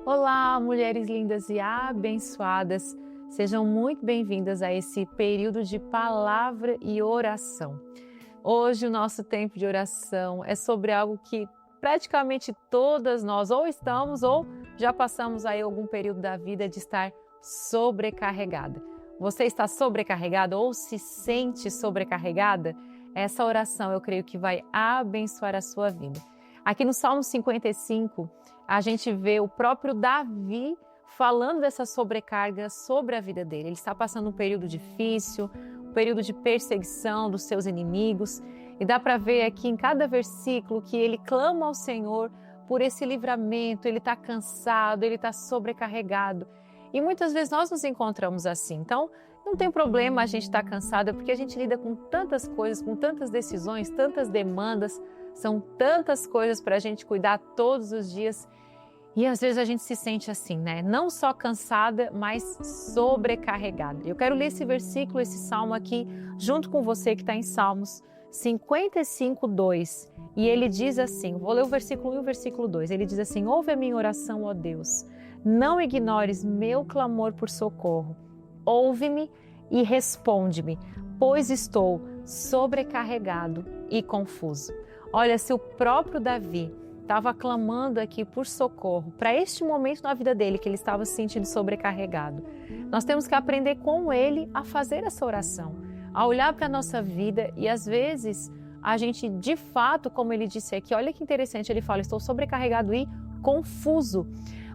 Olá, mulheres lindas e abençoadas, sejam muito bem-vindas a esse período de palavra e oração. Hoje o nosso tempo de oração é sobre algo que praticamente todas nós ou estamos ou já passamos aí algum período da vida de estar sobrecarregada. Você está sobrecarregada ou se sente sobrecarregada? Essa oração eu creio que vai abençoar a sua vida. Aqui no Salmo 55, a gente vê o próprio Davi falando dessa sobrecarga sobre a vida dele. Ele está passando um período difícil, um período de perseguição dos seus inimigos. E dá para ver aqui em cada versículo que ele clama ao Senhor por esse livramento, ele está cansado, ele está sobrecarregado. E muitas vezes nós nos encontramos assim. Então, não tem problema a gente estar cansada, porque a gente lida com tantas coisas, com tantas decisões, tantas demandas, são tantas coisas para a gente cuidar todos os dias. E às vezes a gente se sente assim, né? Não só cansada, mas sobrecarregada. Eu quero ler esse versículo, esse salmo aqui, junto com você que está em Salmos 55, 2. E ele diz assim, vou ler o versículo 1 e o versículo 2. Ele diz assim: ouve a minha oração, ó Deus. Não ignores meu clamor por socorro. Ouve-me e responde-me, pois estou sobrecarregado e confuso. Olha, se o próprio Davi estava clamando aqui por socorro para este momento na vida dele, que ele estava se sentindo sobrecarregado, nós temos que aprender com ele a fazer essa oração, a olhar para a nossa vida e às vezes a gente de fato, como ele disse aqui, olha que interessante, ele fala, estou sobrecarregado e confuso,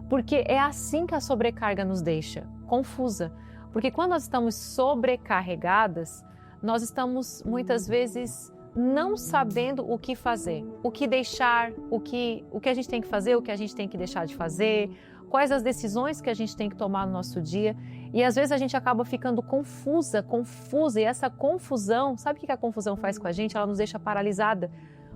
porque é assim que a sobrecarga nos deixa, confusa, porque quando nós estamos sobrecarregadas, nós estamos muitas vezes não sabendo o que fazer, o que deixar, o que a gente tem que fazer, o que a gente tem que deixar de fazer, quais as decisões que a gente tem que tomar no nosso dia. E às vezes a gente acaba ficando confusa, e essa confusão, sabe o que a confusão faz com a gente? Ela nos deixa paralisada.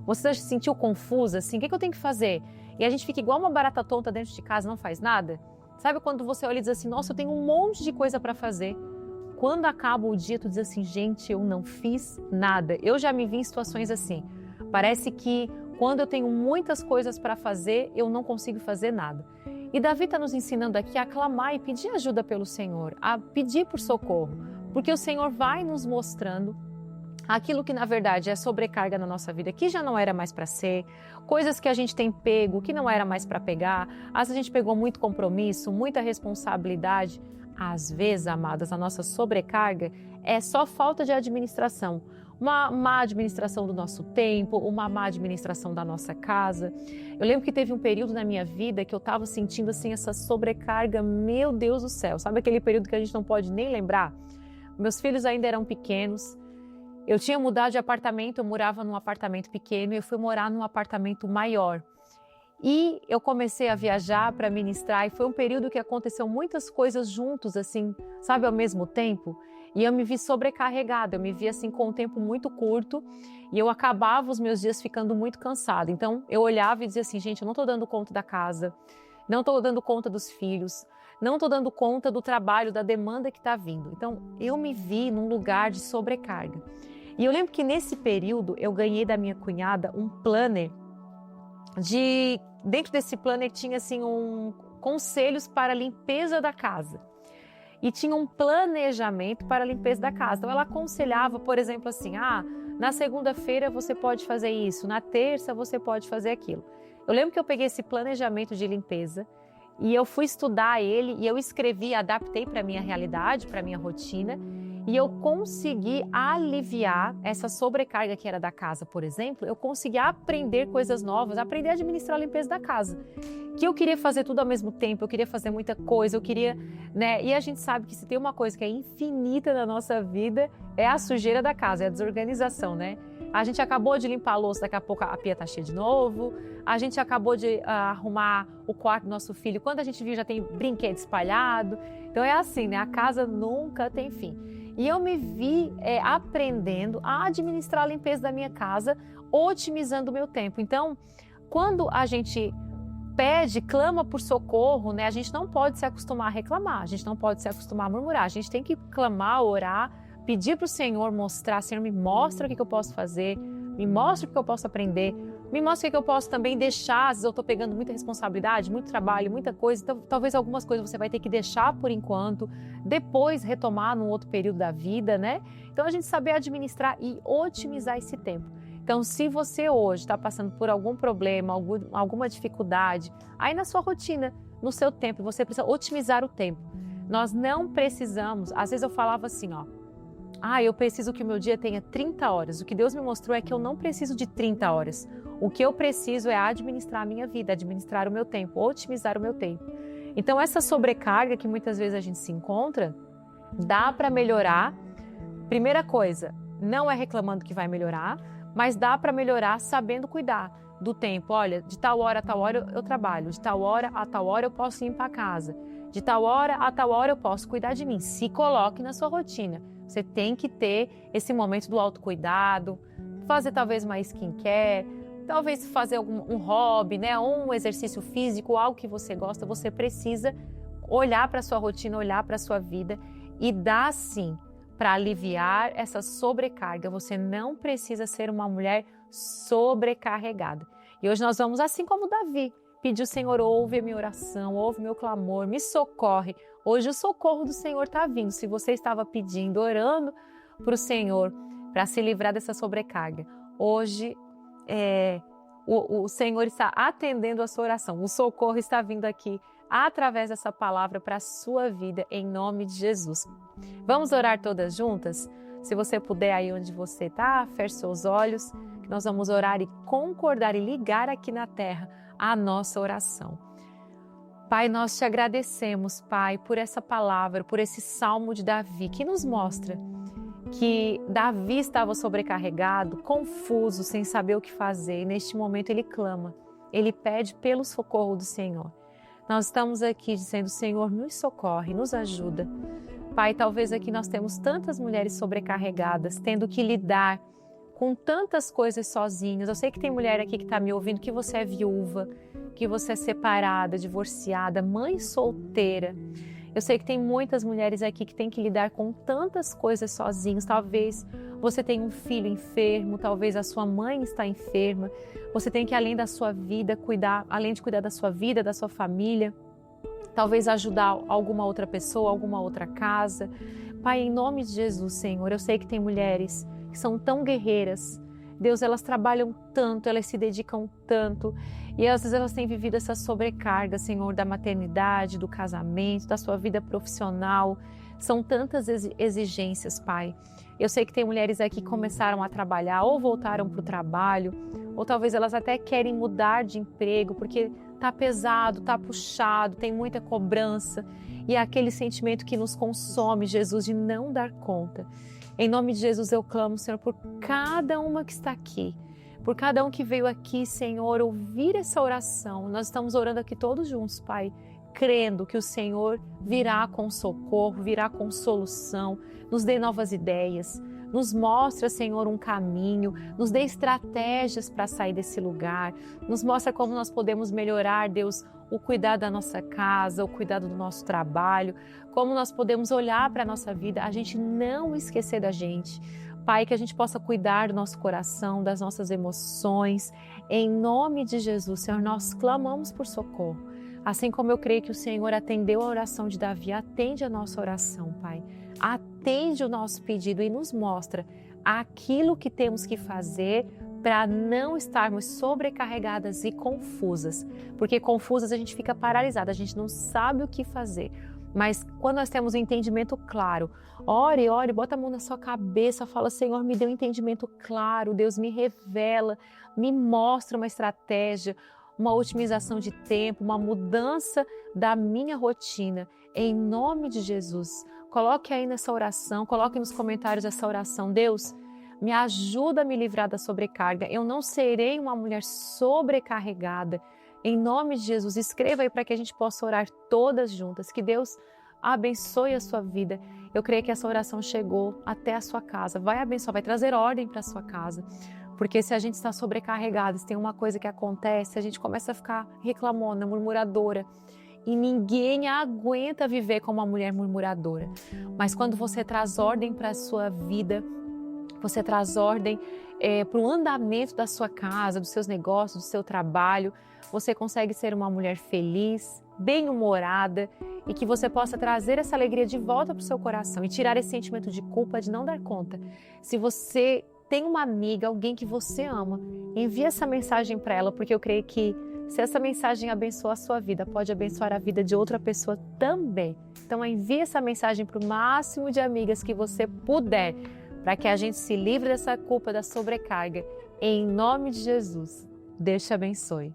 Você já se sentiu confusa, assim, o que eu tenho que fazer? E a gente fica igual uma barata tonta dentro de casa, não faz nada? Sabe quando você olha e diz assim, nossa, eu tenho um monte de coisa para fazer. Quando acaba o dia, tu diz assim, gente, eu não fiz nada. Eu já me vi em situações assim. Parece que quando eu tenho muitas coisas para fazer, eu não consigo fazer nada. E Davi está nos ensinando aqui a clamar e pedir ajuda pelo Senhor, a pedir por socorro, porque o Senhor vai nos mostrando aquilo que na verdade é sobrecarga na nossa vida, que já não era mais para ser, coisas que a gente tem pego, que não era mais para pegar, às vezes a gente pegou muito compromisso, muita responsabilidade. Às vezes, amadas, a nossa sobrecarga é só falta de administração. Uma má administração do nosso tempo, uma má administração da nossa casa. Eu lembro que teve um período na minha vida que eu estava sentindo assim essa sobrecarga, meu Deus do céu. Sabe aquele período que a gente não pode nem lembrar? Meus filhos ainda eram pequenos. Eu tinha mudado de apartamento, eu morava num apartamento pequeno e eu fui morar num apartamento maior. E eu comecei a viajar para ministrar e foi um período que aconteceu muitas coisas juntos, assim, sabe, ao mesmo tempo. E eu me vi sobrecarregada, eu me vi assim com um tempo muito curto e eu acabava os meus dias ficando muito cansada. Então eu olhava e dizia assim, gente, eu não estou dando conta da casa, não estou dando conta dos filhos, não estou dando conta do trabalho, da demanda que está vindo. Então eu me vi num lugar de sobrecarga. E eu lembro que nesse período eu ganhei da minha cunhada um planner dentro desse planner tinha assim conselhos para a limpeza da casa e tinha um planejamento para a limpeza da casa. Então ela aconselhava, por exemplo, assim, na segunda-feira você pode fazer isso, na terça você pode fazer aquilo. Eu lembro que eu peguei esse planejamento de limpeza e eu fui estudar ele e eu escrevi, adaptei para a minha realidade, para a minha rotina. E eu consegui aliviar essa sobrecarga que era da casa, por exemplo, eu consegui aprender coisas novas, aprender a administrar a limpeza da casa. Que eu queria fazer tudo ao mesmo tempo, eu queria fazer muita coisa, eu queria, né? E a gente sabe que se tem uma coisa que é infinita na nossa vida, é a sujeira da casa, é a desorganização, né? A gente acabou de limpar a louça, daqui a pouco a pia tá cheia de novo. A gente acabou de arrumar o quarto do nosso filho. Quando a gente viu, já tem brinquedo espalhado. Então é assim, né? A casa nunca tem fim. E eu me vi aprendendo a administrar a limpeza da minha casa, otimizando o meu tempo. Então, quando a gente clama por socorro, né? A gente não pode se acostumar a reclamar, a gente não pode se acostumar a murmurar. A gente tem que clamar, orar, pedir para o Senhor mostrar, Senhor, me mostra o que eu posso fazer, me mostra o que eu posso aprender, Me mostra o que eu posso também deixar. Às vezes eu estou pegando muita responsabilidade, muito trabalho, muita coisa. Então, talvez algumas coisas você vai ter que deixar por enquanto, depois retomar num outro período da vida, né? Então a gente saber administrar e otimizar esse tempo. Então, se você hoje está passando por algum problema, alguma dificuldade, aí na sua rotina, no seu tempo, você precisa otimizar o tempo. Nós não precisamos, às vezes eu falava assim, eu preciso que o meu dia tenha 30 horas. O que Deus me mostrou é que eu não preciso de 30 horas. O que eu preciso é administrar a minha vida, administrar o meu tempo, otimizar o meu tempo. Então, essa sobrecarga que muitas vezes a gente se encontra, dá para melhorar. Primeira coisa, não é reclamando que vai melhorar, mas dá para melhorar sabendo cuidar do tempo. Olha, de tal hora a tal hora eu trabalho, de tal hora a tal hora eu posso limpar a casa, de tal hora a tal hora eu posso cuidar de mim. Se coloque na sua rotina. Você tem que ter esse momento do autocuidado, fazer talvez uma skincare, talvez fazer um hobby, né? Ou um exercício físico, algo que você gosta. Você precisa olhar para a sua rotina, olhar para a sua vida e dar sim para aliviar essa sobrecarga. Você não precisa ser uma mulher sobrecarregada. E hoje nós vamos, assim como Davi, pedir: o Senhor, ouve a minha oração, ouve o meu clamor, me socorre. Hoje o socorro do Senhor está vindo. Se você estava pedindo, orando para o Senhor, para se livrar dessa sobrecarga, hoje o Senhor está atendendo a sua oração. O socorro está vindo aqui através dessa palavra para a sua vida, em nome de Jesus. Vamos orar todas juntas? Se você puder, aí onde você está, feche seus olhos, que nós vamos orar e concordar e ligar aqui na terra a nossa oração. Pai, nós te agradecemos, Pai, por essa palavra, por esse salmo de Davi, que nos mostra que Davi estava sobrecarregado, confuso, sem saber o que fazer. E neste momento ele clama, ele pede pelo socorro do Senhor. Nós estamos aqui dizendo: Senhor, nos socorre, nos ajuda. Pai, talvez aqui nós temos tantas mulheres sobrecarregadas, tendo que lidar com tantas coisas sozinhas. Eu sei que tem mulher aqui que está me ouvindo, que você é viúva, que você é separada, divorciada, mãe solteira. Eu sei que tem muitas mulheres aqui que têm que lidar com tantas coisas sozinhas. Talvez você tenha um filho enfermo, talvez a sua mãe está enferma. Você tem que, além da sua vida, além de cuidar da sua vida, da sua família, talvez ajudar alguma outra pessoa, alguma outra casa. Pai, em nome de Jesus, Senhor, eu sei que tem mulheres que são tão guerreiras. Deus, elas trabalham tanto, elas se dedicam tanto. E às vezes elas têm vivido essa sobrecarga, Senhor, da maternidade, do casamento, da sua vida profissional. São tantas exigências, Pai. Eu sei que tem mulheres aqui que começaram a trabalhar ou voltaram para o trabalho, ou talvez elas até querem mudar de emprego porque está pesado, está puxado, tem muita cobrança. E é aquele sentimento que nos consome, Jesus, de não dar conta. Em nome de Jesus eu clamo, Senhor, por cada uma que está aqui, por cada um que veio aqui, Senhor, ouvir essa oração. Nós estamos orando aqui todos juntos, Pai, crendo que o Senhor virá com socorro, virá com solução, nos dê novas ideias, nos mostra, Senhor, um caminho, nos dê estratégias para sair desse lugar, nos mostra como nós podemos melhorar, Deus, o cuidado da nossa casa, o cuidado do nosso trabalho, como nós podemos olhar para a nossa vida, a gente não esquecer da gente. Pai, que a gente possa cuidar do nosso coração, das nossas emoções. Em nome de Jesus, Senhor, nós clamamos por socorro. Assim como eu creio que o Senhor atendeu a oração de Davi, atende a nossa oração, Pai. Atende o nosso pedido e nos mostra aquilo que temos que fazer para não estarmos sobrecarregadas e confusas. Porque confusas a gente fica paralisada, a gente não sabe o que fazer. Mas quando nós temos um entendimento claro, ore, bota a mão na sua cabeça, fala: Senhor, me dê um entendimento claro, Deus me revela, me mostra uma estratégia, uma otimização de tempo, uma mudança da minha rotina. Em nome de Jesus, coloque aí nessa oração, coloque nos comentários essa oração. Deus, me ajuda a me livrar da sobrecarga. Eu não serei uma mulher sobrecarregada. Em nome de Jesus, escreva aí para que a gente possa orar todas juntas. Que Deus abençoe a sua vida. Eu creio que essa oração chegou até a sua casa. Vai abençoar, vai trazer ordem para a sua casa. Porque se a gente está sobrecarregado, se tem uma coisa que acontece, a gente começa a ficar reclamona, murmuradora. E ninguém aguenta viver como uma mulher murmuradora. Mas quando você traz ordem para a sua vida, você traz ordem para o andamento da sua casa, dos seus negócios, do seu trabalho. Você consegue ser uma mulher feliz, bem-humorada e que você possa trazer essa alegria de volta para o seu coração e tirar esse sentimento de culpa de não dar conta. Se você tem uma amiga, alguém que você ama, envie essa mensagem para ela, porque eu creio que se essa mensagem abençoar a sua vida, pode abençoar a vida de outra pessoa também. Então envie essa mensagem para o máximo de amigas que você puder, para que a gente se livre dessa culpa, da sobrecarga. Em nome de Jesus, Deus te abençoe.